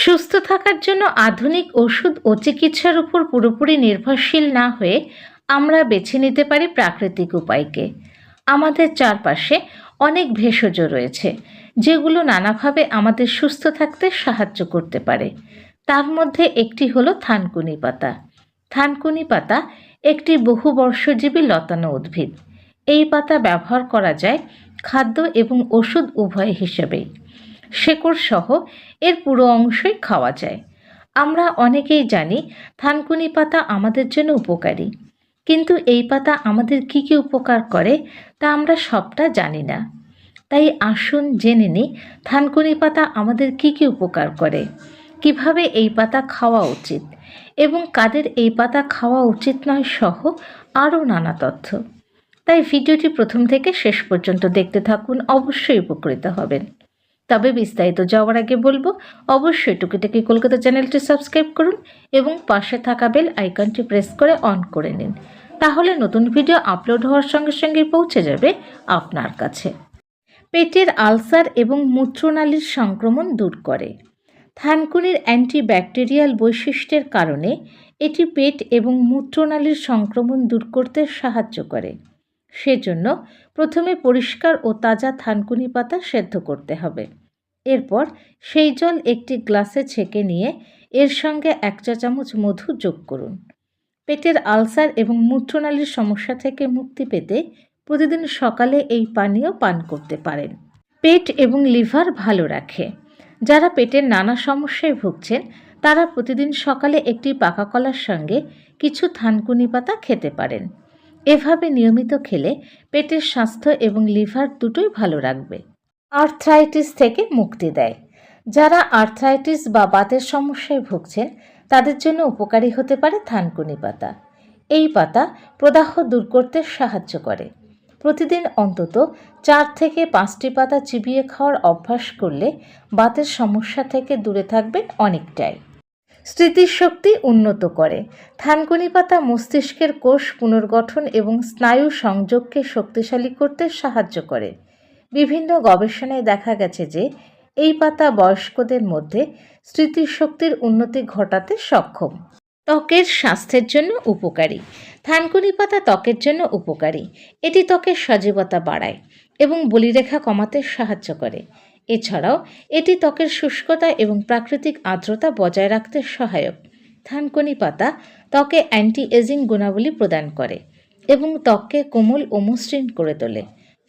সুস্থ থাকার জন্য আধুনিক ওষুধ ও চিকিৎসার উপর পুরোপুরি নির্ভরশীল না হয়ে আমরা বেছে নিতে পারি প্রাকৃতিক উপায়কে। আমাদের চারপাশে অনেক ভেষজ রয়েছে যেগুলো নানাভাবে আমাদের সুস্থ থাকতে সাহায্য করতে পারে। তার মধ্যে একটি হলো থানকুনি পাতা। থানকুনি পাতা একটি বহুবর্ষজীবী লতানো উদ্ভিদ। এই পাতা ব্যবহার করা যায় খাদ্য এবং ওষুধ উভয় হিসেবেই। শেকড় সহ এর পুরো অংশই খাওয়া যায়। আমরা অনেকেই জানি থানকুনি পাতা আমাদের জন্য উপকারী, কিন্তু এই পাতা আমাদের কী কী উপকার করে তা আমরা সবটা জানি না। তাই আসুন জেনে নিই থানকুনি পাতা আমাদের কী কী উপকার করে, কিভাবে এই পাতা খাওয়া উচিত এবং কাদের এই পাতা খাওয়া উচিত নয় সহ আরও নানা তথ্য। তাই ভিডিওটি প্রথম থেকে শেষ পর্যন্ত দেখতে থাকুন, অবশ্যই উপকৃত হবেন। তবে বিস্তারিত যাওয়ার আগে বলবো, অবশ্যই টুকিটাকি কলকাতা চ্যানেলটি সাবস্ক্রাইব করুন এবং পাশে থাকা বেল আইকনটি প্রেস করে অন করে নিন। তাহলে নতুন ভিডিও আপলোড হওয়ার সঙ্গে সঙ্গে পৌঁছে যাবে আপনার কাছে। পেটের আলসার এবং মূত্রনালীর সংক্রমণ দূর করে। থানকুনির অ্যান্টিব্যাকটেরিয়াল বৈশিষ্ট্যের কারণে এটি পেট এবং মূত্রনালীর সংক্রমণ দূর করতে সাহায্য করে। সেজন্য প্রথমে পরিষ্কার ও তাজা থানকুনি পাতা সেদ্ধ করতে হবে। এরপর সেই জল একটি গ্লাসে ছেঁকে নিয়ে এর সঙ্গে 1 চা চামচ মধু যোগ করুন। পেটের আলসার এবং মূত্রনালীর সমস্যা থেকে মুক্তি পেতে প্রতিদিন সকালে এই পানীয় পান করতে পারেন। পেট এবং লিভার ভালো রাখে। যারা পেটের নানা সমস্যায় ভুগছেন তারা প্রতিদিন সকালে একটি পাকা কলার সঙ্গে কিছু থানকুনি পাতা খেতে পারেন। এভাবে নিয়মিত খেলে পেটের স্বাস্থ্য এবং লিভার দুটোই ভালো রাখবে। আর্থ্রাইটিস থেকে মুক্তি দেয়। যারা আর্থ্রাইটিস বা বাতের সমস্যায় ভুগছেন তাদের জন্য উপকারী হতে পারে থানকুনি পাতা। এই পাতা প্রদাহ দূর করতে সাহায্য করে। প্রতিদিন অন্তত 4 থেকে 5টি পাতা চিবিয়ে খাওয়ার অভ্যাস করলে বাতের সমস্যা থেকে দূরে থাকবেন অনেকটাই। স্মৃতিশক্তি উন্নত করে। থানকুনি পাতা মস্তিষ্কের কোষ পুনর্গঠন এবং স্নায়ু সংযোগকে শক্তিশালী করতে সাহায্য করে। বিভিন্ন গবেষণায় দেখা গেছে যে এই পাতা বয়স্কদের মধ্যে স্মৃতিশক্তির উন্নতি ঘটাতে সক্ষম। ত্বকের স্বাস্থ্যের জন্য উপকারী। থানকুনি পাতা ত্বকের জন্য উপকারী। এটি ত্বকের সজীবতা বাড়ায় এবং বলিরেখা কমাতে সাহায্য করে। এছাড়াও এটি ত্বকের শুষ্কতা এবং প্রাকৃতিক আর্দ্রতা বজায় রাখতে সহায়ক। থানকুনি পাতা ত্বকে অ্যান্টি এজিং গুণাবলী প্রদান করে এবং ত্বককে কোমল ও মসৃণ করে তোলে।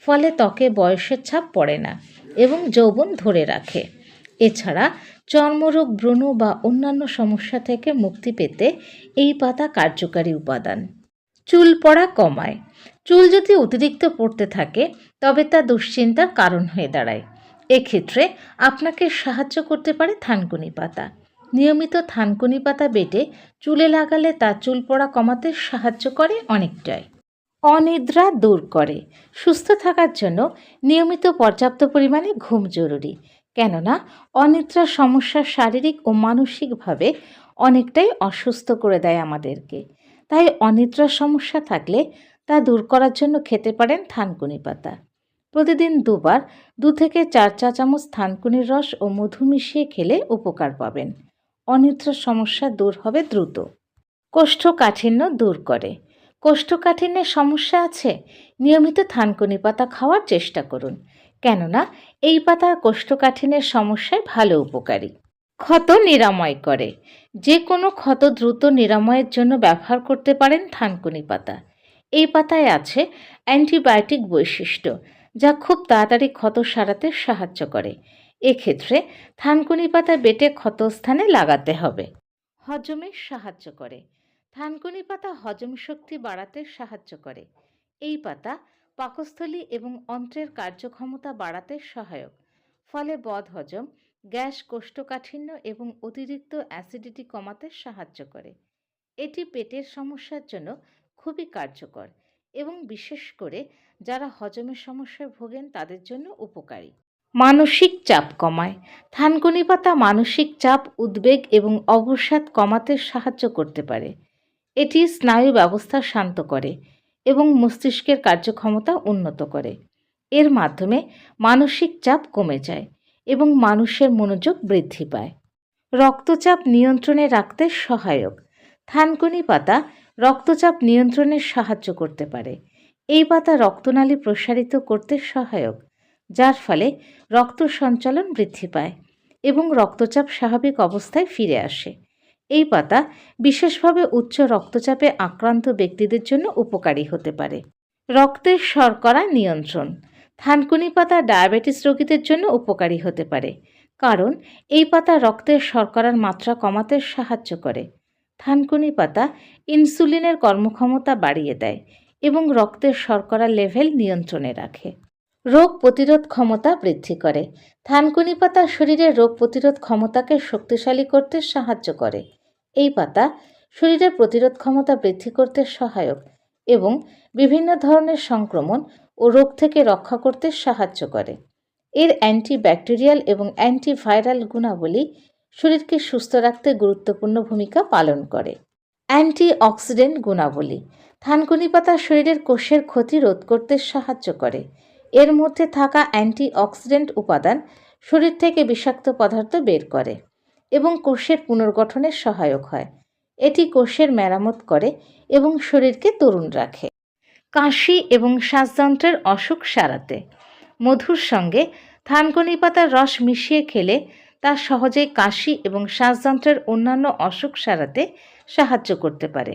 ফলে ত্বকে বয়সের ছাপ পড়ে না এবং যৌবন ধরে রাখে। এছাড়া চর্মরোগ, ব্রণ বা অন্যান্য সমস্যা থেকে মুক্তি পেতে এই পাতা কার্যকারী উপাদান। চুল পড়া কমায়। চুল যদি অতিরিক্ত পড়তে থাকে তবে তা দুশ্চিন্তার কারণ হয়ে দাঁড়ায়। এক্ষেত্রে আপনাকে সাহায্য করতে পারে থানকুনি পাতা। নিয়মিত থানকুনি পাতা বেটে চুলে লাগালে তা চুল পড়া কমাতে সাহায্য করে অনেকটাই। অনিদ্রা দূর করে। সুস্থ থাকার জন্য নিয়মিত পর্যাপ্ত পরিমাণে ঘুম জরুরি, কেননা অনিদ্রার সমস্যা শারীরিক ও মানসিকভাবে অনেকটাই অসুস্থ করে দেয় আমাদেরকে। তাই অনিদ্রার সমস্যা থাকলে তা দূর করার জন্য খেতে পারেন থানকুনি পাতা। প্রতিদিন 2 বার 2 থেকে 4 চা চামচ থানকুনির রস ও মধু মিশিয়ে খেলে উপকার পাবেন। অনিদ্রার সমস্যা দূর হবে দ্রুত। কোষ্ঠকাঠিন্য দূর করে। কোষ্ঠকাঠিন্যের সমস্যা আছে? নিয়মিত থানকুনি পাতা খাওয়ার চেষ্টা করুন, কেননা এই পাতা কোষ্ঠকাঠিন্যের সমস্যায় ভালো উপকারী। ক্ষত নিরাময় করে। যে কোনো ক্ষত দ্রুত নিরাময়ের জন্য ব্যবহার করতে পারেন থানকুনি পাতা। এই পাতায় আছে অ্যান্টিবায়োটিক বৈশিষ্ট্য, যা খুব তাড়াতাড়ি ক্ষত সারাতে সাহায্য করে। এক্ষেত্রে থানকুনি পাতা বেটে ক্ষতস্থানে লাগাতে হবে। হজমে সাহায্য করে। থানকুনি পাতা হজম শক্তি বাড়াতে সাহায্য করে। এই পাতা পাকস্থলী এবং অন্ত্রের কার্যক্ষমতা বাড়াতে সহায়ক। ফলে বদহজম, গ্যাস, কোষ্ঠকাঠিন্য এবং অতিরিক্ত অ্যাসিডিটি কমাতে সাহায্য করে। এটি পেটের সমস্যার জন্য খুবই কার্যকর এবং বিশেষ করে যারা হজমের সমস্যায় ভোগেন তাদের জন্য উপকারী। মানসিক চাপ কমায়। থানকুনি পাতা মানসিক চাপ, উদ্বেগ এবং অবসাদ কমাতে সাহায্য করতে পারে। এটি স্নায়ু ব্যবস্থা শান্ত করে এবং মস্তিষ্কের কার্যক্ষমতা উন্নত করে। এর মাধ্যমে মানসিক চাপ কমে যায় এবং মানুষের মনোযোগ বৃদ্ধি পায়। রক্তচাপ নিয়ন্ত্রণে রাখতে সহায়ক। থানকুনি পাতা রক্তচাপ নিয়ন্ত্রণে সাহায্য করতে পারে। এই পাতা রক্তনালী প্রসারিত করতে সহায়ক, যার ফলে রক্ত সঞ্চালন বৃদ্ধি পায় এবং রক্তচাপ স্বাভাবিক অবস্থায় ফিরে আসে। এই পাতা বিশেষভাবে উচ্চ রক্তচাপে আক্রান্ত ব্যক্তিদের জন্য উপকারী হতে পারে। রক্তের শর্করা নিয়ন্ত্রণ। থানকুনি পাতা ডায়াবেটিস রোগীদের জন্য উপকারী হতে পারে, কারণ এই পাতা রক্তের শর্করার মাত্রা কমাতে সাহায্য করে। থানকুনি পাতা ইনসুলিনের কর্মক্ষমতা বাড়িয়ে দেয় এবং রক্তের শর্করা লেভেল নিয়ন্ত্রণে রাখে। রোগ প্রতিরোধ ক্ষমতা বৃদ্ধি করে। থানকুনি পাতা শরীরের রোগ প্রতিরোধ ক্ষমতাকে শক্তিশালী করতে সাহায্য করে। এই পাতা শরীরের প্রতিরোধ ক্ষমতা বৃদ্ধি করতে সহায়ক এবং বিভিন্ন ধরনের সংক্রমণ ও রোগ থেকে রক্ষা করতে সাহায্য করে। এর অ্যান্টিব্যাকটেরিয়াল এবং অ্যান্টিভাইরাল গুণাবলী শরীরকে সুস্থ রাখতে গুরুত্বপূর্ণ ভূমিকা পালন করে। অ্যান্টিঅক্সিডেন্ট গুণাবলী। থানকুনি পাতা শরীরের কোষের ক্ষতি রোধ করতে সাহায্য করে। এর মধ্যে থাকা অ্যান্টিঅক্সিডেন্ট উপাদান শরীর থেকে বিষাক্ত পদার্থ বের করে এবং কোষের পুনর্গঠনে সহায়ক হয়। এটি কোষের মেরামত করে এবং শরীরকে তরুণ রাখে। কাশি এবং শ্বাসযন্ত্রের অসুখ সারাতে। মধুর সঙ্গে থানকুনি পাতার রস মিশিয়ে খেলে তা সহজেই কাশি এবং শ্বাসযন্ত্রের অন্যান্য অসুখ সারাতে সাহায্য করতে পারে।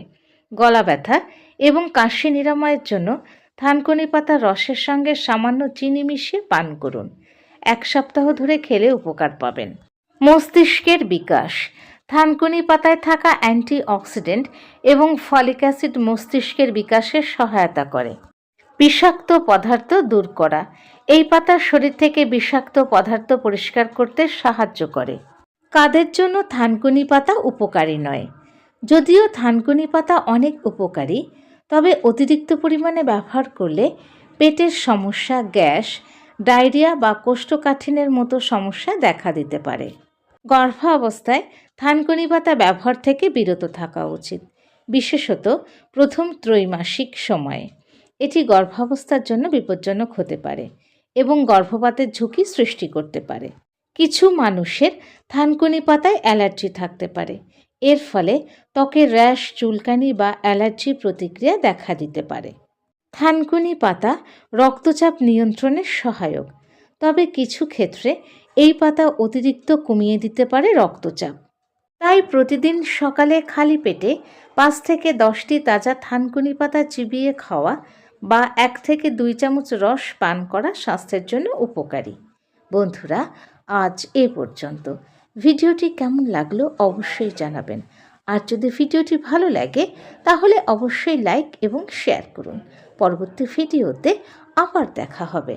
গলা ব্যথা এবং কাশি নিরাময়ের জন্য থানকুনি পাতার রসের সঙ্গে সামান্য চিনি মিশিয়ে পান করুন। 1 সপ্তাহ ধরে খেলে উপকার পাবেন। মস্তিষ্কের বিকাশ। থানকুনি পাতায় থাকা অ্যান্টিঅক্সিডেন্ট এবং ফলিক অ্যাসিড মস্তিষ্কের বিকাশে সহায়তা করে। বিষাক্ত পদার্থ দূর করা। এই পাতা শরীর থেকে বিষাক্ত পদার্থ পরিষ্কার করতে সাহায্য করে। কাদের জন্য থানকুনি পাতা উপকারী নয়? যদিও থানকুনি পাতা অনেক উপকারী, তবে অতিরিক্ত পরিমাণে ব্যবহার করলে পেটের সমস্যা, গ্যাস, ডায়রিয়া বা কোষ্ঠকাঠিন্যের মতো সমস্যা দেখা দিতে পারে। গর্ভাবস্থায় থানকুনি পাতা ব্যবহার থেকে বিরত থাকা উচিত, বিশেষত প্রথম ত্রৈমাসিক সময়ে। এটি গর্ভাবস্থার জন্য বিপজ্জনক হতে পারে এবং গর্ভপাতের ঝুঁকি সৃষ্টি করতে পারে। কিছু মানুষের থানকুনি পাতায় অ্যালার্জি থাকতে পারে। এর ফলে ত্বকে র্যাশ, চুলকানি বা অ্যালার্জি প্রতিক্রিয়া দেখা দিতে পারে। থানকুনি পাতা রক্তচাপ নিয়ন্ত্রণে সহায়ক, তবে কিছু ক্ষেত্রে এই পাতা অতিরিক্ত কমিয়ে দিতে পারে রক্তচাপ। তাই প্রতিদিন সকালে খালি পেটে 5 থেকে 10টি তাজা থানকুনি পাতা চিবিয়ে খাওয়া বা 1 থেকে 2 চামচ রস পান করা স্বাস্থ্যের জন্য উপকারী। বন্ধুরা, আজ এ পর্যন্ত। ভিডিওটি কেমন লাগলো অবশ্যই জানাবেন। আর যদি ভিডিওটি ভালো লাগে তাহলে অবশ্যই লাইক এবং শেয়ার করুন। পরবর্তী ভিডিওতে আবার দেখা হবে।